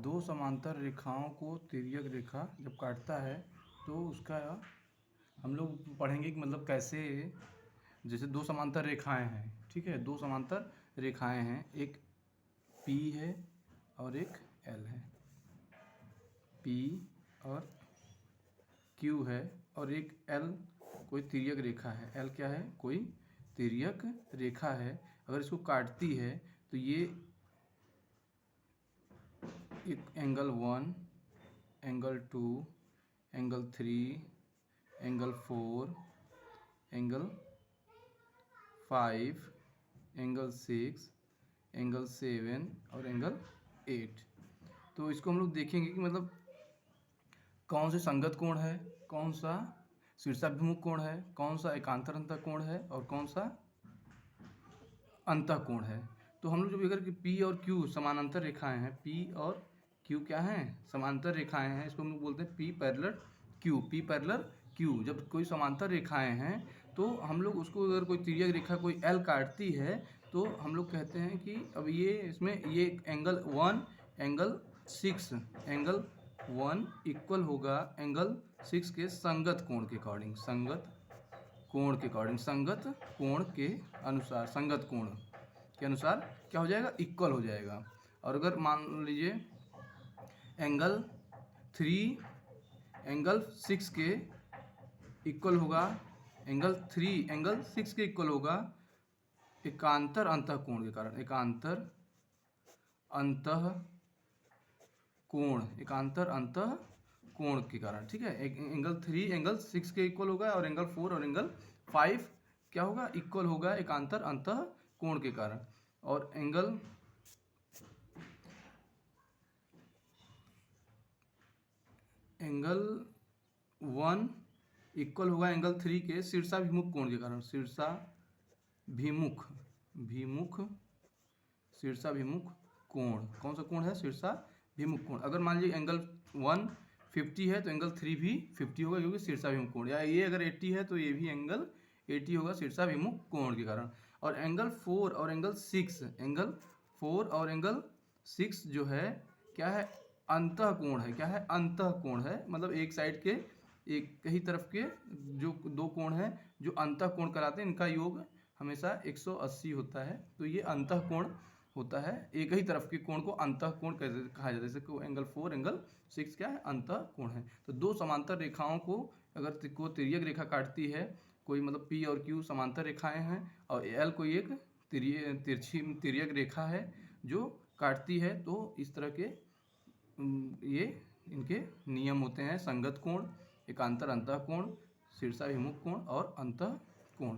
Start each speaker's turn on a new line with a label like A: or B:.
A: दो समांतर रेखाओं को तिर्यक रेखा जब काटता है तो उसका हम लोग पढ़ेंगे कि मतलब कैसे, जैसे दो समांतर रेखाएं हैं, ठीक है, दो समांतर रेखाएं हैं, एक P है और एक L है, P और Q है और एक L कोई तिर्यक रेखा है। L क्या है? कोई तिर्यक रेखा है। अगर इसको काटती है तो ये एक angle 1, angle 2, angle 3, angle 4, angle 5, angle 6, angle 7 और एंगल 8। तो इसको हम लोग देखेंगे कि मतलब कौन से संगत कोण है, कौन सा शीर्षाभिमुख कोण है, कौन सा एकांतर अंतः कोण है और कौन सा अंतः कोण है। तो हम लोग जब अगर कि P और Q समानांतर रेखाएं हैं, P और Q क्या हैं? समांतर रेखाएं हैं। इसको हम लोग बोलते हैं P parallel Q, P parallel Q। जब कोई समांतर रेखाएं हैं तो हम लोग उसको, अगर कोई तिर्यक रेखा कोई L काटती है तो हम लोग कहते हैं कि अब ये इसमें ये एंगल 1, एंगल 6, एंगल 1 इक्वल होगा एंगल 6 के संगत कोण के अकॉर्डिंग, संगत कोण के अकॉर्डिंग, संगत कोण के अनुसार, संगत कोण के अनुसार क्या हो जाएगा? इक्वल हो जाएगा। और अगर मान लीजिए एंगल 3 एंगल 6 के इक्वल होगा, एंगल 3 एंगल 6 के इक्वल होगा एकांतर अंतः कोण के कारण, एकांतर अंतः कोण, एकांतर अंतः कोण के कारण, ठीक है। एंगल 3 एंगल 6 के इक्वल होगा और एंगल 4 और एंगल 5 क्या होगा? इक्वल होगा एकांतर अंतः कोण के कारण। और एंगल एंगल 1 इक्वल होगा एंगल 3 के शीर्षाभिमुख कोण के कारण, शीर्षाभिमुख, भिमुख, शीर्षाभिमुख कोण, कौन सा कोण है? शीर्षाभिमुख कोण। अगर मान लीजिए एंगल 1 50 है तो एंगल 3 भी 50 होगा क्योंकि शीर्षाभिमुख कोण, या ये अगर 80 है तो ये भी एंगल 80 होगा शीर्षाभिमुख कोण के कारण। और एंगल 4 और एंगल 6, एंगल 4 और एंगल 6 जो है क्या है? अंतः कोण है। क्या है? अंतः कोण है। मतलब एक साइड के, एक ही तरफ के जो दो कोण हैं जो अंतः कोण कराते हैं, इनका योग हमेशा 180 होता है। तो ये अंतः कोण होता है। एक ही तरफ के कोण को अंतः कोण कहा जाता है। जैसे एंगल 4 एंगल 6 क्या है? अंतः कोण है। तो दो समांतर रेखाओं को अगर को तिर्यक रेखा काटती है कोई, मतलब P और Q समांतर रेखाएं हैं और L कोई एक तिरछी तिर्यक रेखा है जो काटती है, तो इस तरह के ये इनके नियम होते हैं: संगत कोण, एकांतर अंतः कोण, शीर्षाभिमुख कोण और अंतः कोण।